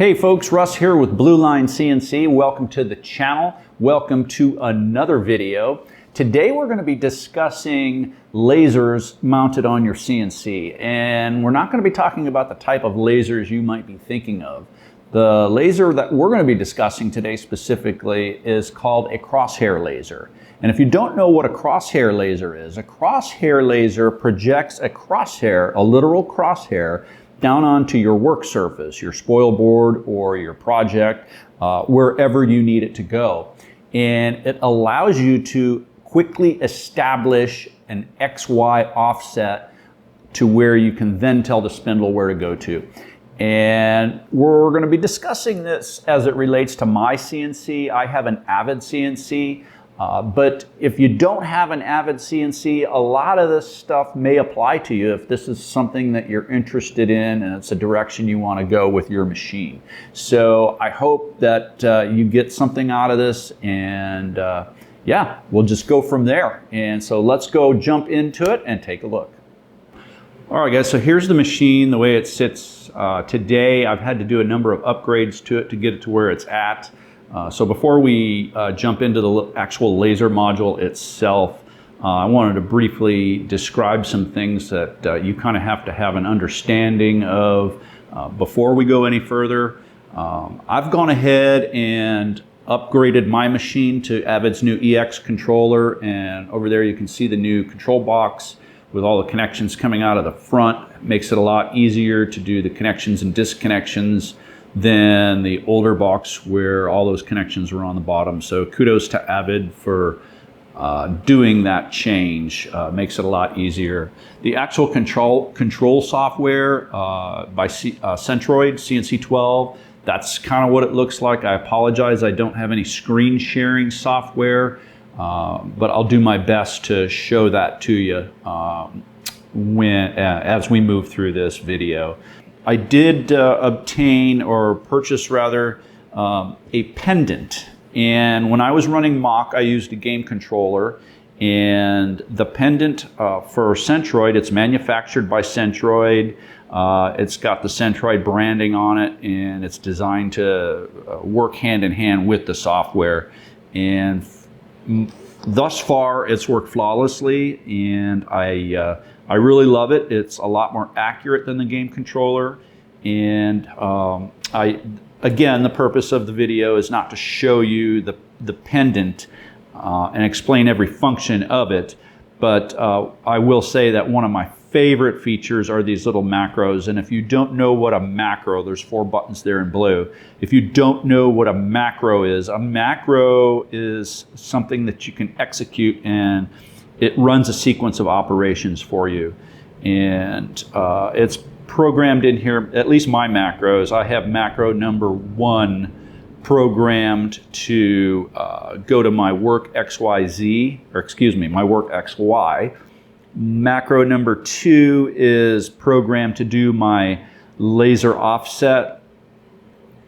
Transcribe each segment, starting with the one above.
Hey folks, Russ here with Blue Line CNC. Welcome to the channel. Welcome to another video. Today we're going to be discussing lasers mounted on your CNC, and we're not going to be talking about the type of lasers you might be thinking of. The laser that we're going to be discussing today specifically is called a crosshair laser. And if you don't know what a crosshair laser is, a crosshair laser projects a crosshair, a literal crosshair, down onto your work surface, your spoil board or your project, wherever you need it to go. And it allows you to quickly establish an XY offset to where you can then tell the spindle where to go to. And we're going to be discussing this as it relates to my CNC. I have an AVID CNC. But if you don't have an AVID CNC, a lot of this stuff may apply to you if this is something that you're interested in and it's a direction you want to go with your machine. So I hope that you get something out of this, and yeah, we'll just go from there. And so let's go jump into it and take a look. All right guys, so here's the machine, the way it sits today. I've had to do a number of upgrades to it to get it to where it's at. So before we jump into the actual laser module itself, I wanted to briefly describe some things that you kind of have to have an understanding of before we go any further. I've gone ahead and upgraded my machine to AVID's new EX controller, and over there you can see the new control box with all the connections coming out of the front. It makes it a lot easier to do the connections and disconnections than the older box where all those connections were on the bottom. So kudos to AVID for doing that change. Makes it a lot easier. The actual control software by Centroid CNC12, that's kind of what it looks like. I apologize, I don't have any screen sharing software, but I'll do my best to show that to you as we move through this video. I did obtain, or purchase rather, a pendant. And when I was running mock, I used a game controller. And the pendant for Centroid, it's manufactured by Centroid. It's got the Centroid branding on it, and it's designed to work hand in hand with the software. And thus far, it's worked flawlessly, and I really love it. It's a lot more accurate than the game controller. And again, the purpose of the video is not to show you the pendant and explain every function of it, but I will say that one of my favorite features are these little macros. And if you don't know what a macro, there's 4 buttons there in blue. If you don't know what a macro is something that you can execute, and it runs a sequence of operations for you. And it's programmed in here, at least my macros. I have macro number 1 programmed to go to my work XYZ, or excuse me, my work XY. Macro number 2 is programmed to do my laser offset,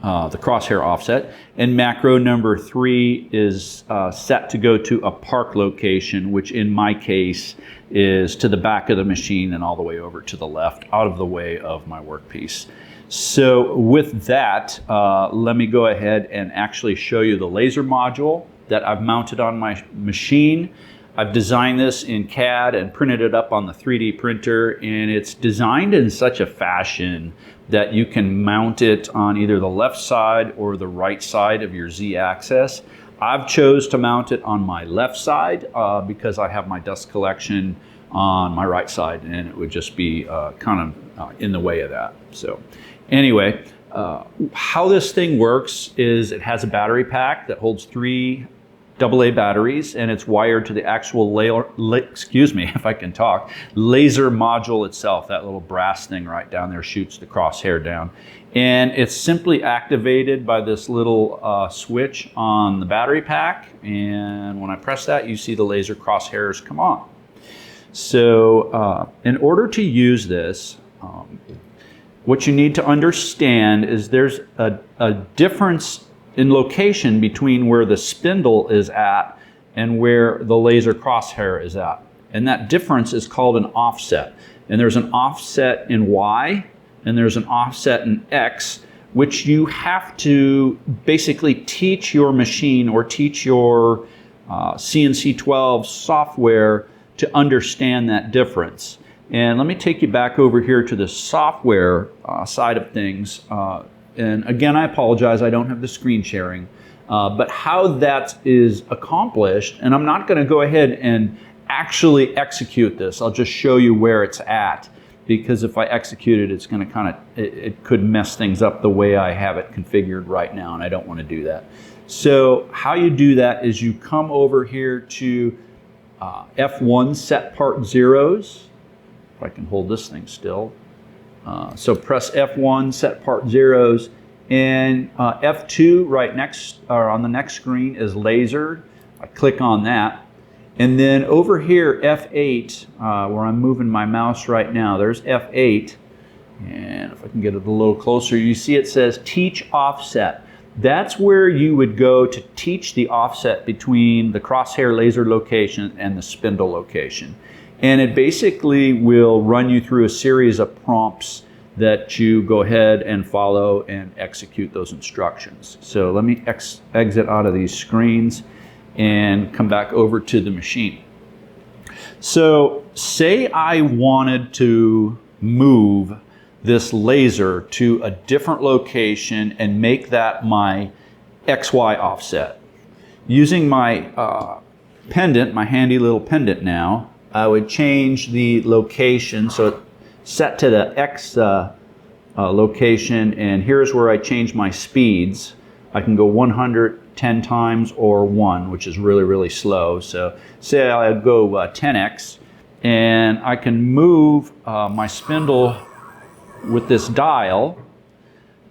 the crosshair offset, and macro number 3 is set to go to a park location, which in my case is to the back of the machine and all the way over to the left, out of the way of my workpiece. So with that, let me go ahead and actually show you the laser module that I've mounted on my machine. I've designed this in CAD and printed it up on the 3D printer, and it's designed in such a fashion that you can mount it on either the left side or the right side of your Z-axis. I've chose to mount it on my left side because I have my dust collection on my right side, and it would just be kind of in the way of that. So anyway, how this thing works is it has a battery pack that holds 3 AA batteries, and it's wired to the actual excuse me if I can talk, laser module itself. That little brass thing right down there shoots the crosshair down, and it's simply activated by this little switch on the battery pack, and when I press that, you see the laser crosshairs come on. So in order to use this, what you need to understand is there's a difference in location between where the spindle is at and where the laser crosshair is at. And that difference is called an offset. And there's an offset in Y, and there's an offset in X which you have to basically teach your machine or teach your CNC12 software to understand that difference. And let me take you back over here to the software side of things. And again, I apologize, I don't have the screen sharing. But how that is accomplished, and I'm not going to go ahead and actually execute this. I'll just show you where it's at, because if I execute it, it's going to it could mess things up the way I have it configured right now, and I don't want to do that. So how you do that is you come over here to F1 set part zeros. If I can hold this thing still. So press F1 set part zeros, and F2 right next, or on the next screen, is laser. I click on that, and then over here F8, where I'm moving my mouse right now, there's F8, and if I can get it a little closer, you see it says teach offset. That's where you would go to teach the offset between the crosshair laser location and the spindle location. And it basically will run you through a series of prompts that you go ahead and follow and execute those instructions. So let me exit out of these screens and come back over to the machine. So say I wanted to move this laser to a different location and make that my XY offset. Using my pendant, my handy little pendant now, I would change the location, so it's set to the X location, and here's where I change my speeds. I can go 110 times or 1, which is really, really slow. So say I go 10x, and I can move my spindle with this dial,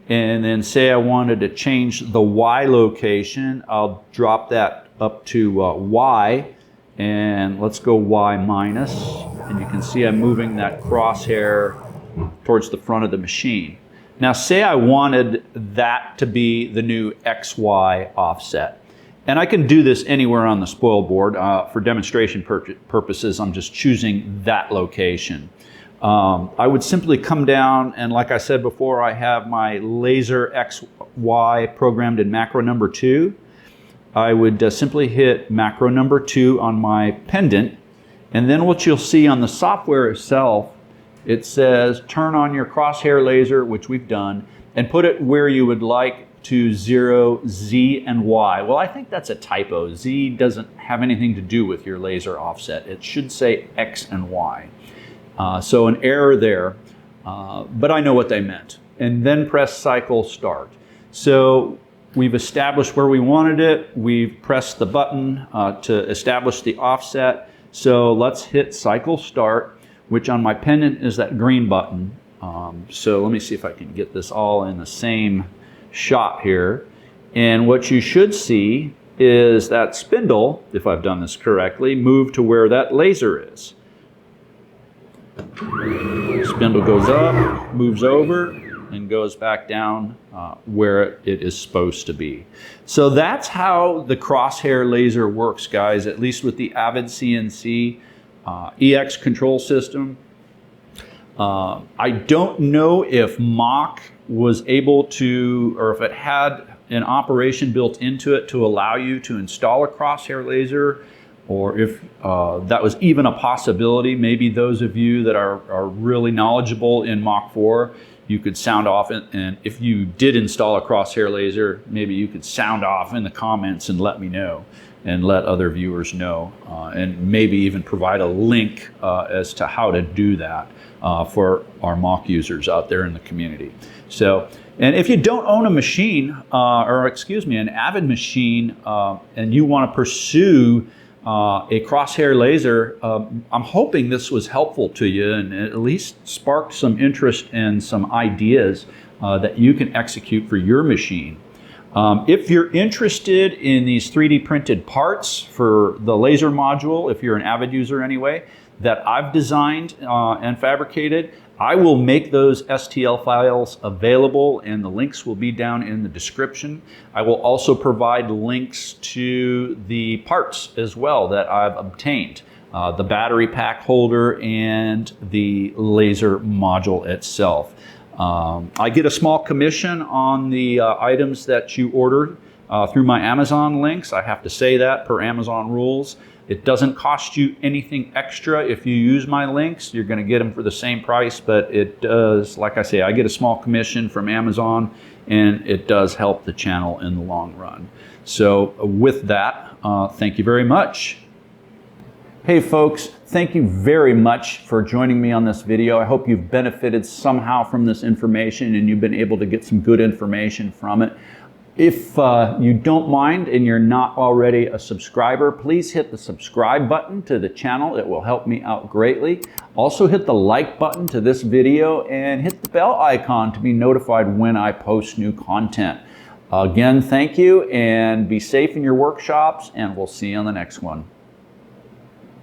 and then say I wanted to change the Y location, I'll drop that up to Y, and let's go Y minus, and you can see I'm moving that crosshair towards the front of the machine. Now say I wanted that to be the new XY offset, and I can do this anywhere on the spoil board. For demonstration purposes, I'm just choosing that location. I would simply come down, and like I said before, I have my laser XY programmed in macro number 2. I would simply hit macro number 2 on my pendant, and then what you'll see on the software itself, it says turn on your crosshair laser, which we've done, and put it where you would like to 0, Z, and Y. Well, I think that's a typo. Z doesn't have anything to do with your laser offset. It should say X and Y. So an error there, but I know what they meant. And then press cycle start. So we've established where we wanted it. We've pressed the button to establish the offset. So let's hit cycle start, which on my pendant is that green button. So let me see if I can get this all in the same shot here. And what you should see is that spindle, if I've done this correctly, move to where that laser is. Spindle goes up, moves over, and goes back down where it is supposed to be. So that's how the crosshair laser works, guys, at least with the AVID CNC EX control system. I don't know if Mach was able to, or if it had an operation built into it to allow you to install a crosshair laser, or if that was even a possibility. Maybe those of you that are really knowledgeable in Mach 4, you could sound off, and if you did install a crosshair laser, maybe you could sound off in the comments and let me know, and let other viewers know, and maybe even provide a link as to how to do that for our Mach users out there in the community. So, and if you don't own a machine, or excuse me, an AVID machine, and you want to pursue a crosshair laser, I'm hoping this was helpful to you and at least sparked some interest and some ideas that you can execute for your machine. If you're interested in these 3D printed parts for the laser module, if you're an AVID user anyway, that I've designed and fabricated, I will make those STL files available, and the links will be down in the description. I will also provide links to the parts as well that I've obtained, the battery pack holder and the laser module itself. I get a small commission on the items that you order through my Amazon links. I have to say that per Amazon rules. It doesn't cost you anything extra if you use my links. You're going to get them for the same price, but it does, like I say, I get a small commission from Amazon, and it does help the channel in the long run. So with that, thank you very much. Hey folks, thank you very much for joining me on this video. I hope you've benefited somehow from this information and you've been able to get some good information from it. If you don't mind and you're not already a subscriber, please hit the subscribe button to the channel. It will help me out greatly. Also hit the like button to this video and hit the bell icon to be notified when I post new content. Again, thank you and be safe in your workshops, and we'll see you on the next one.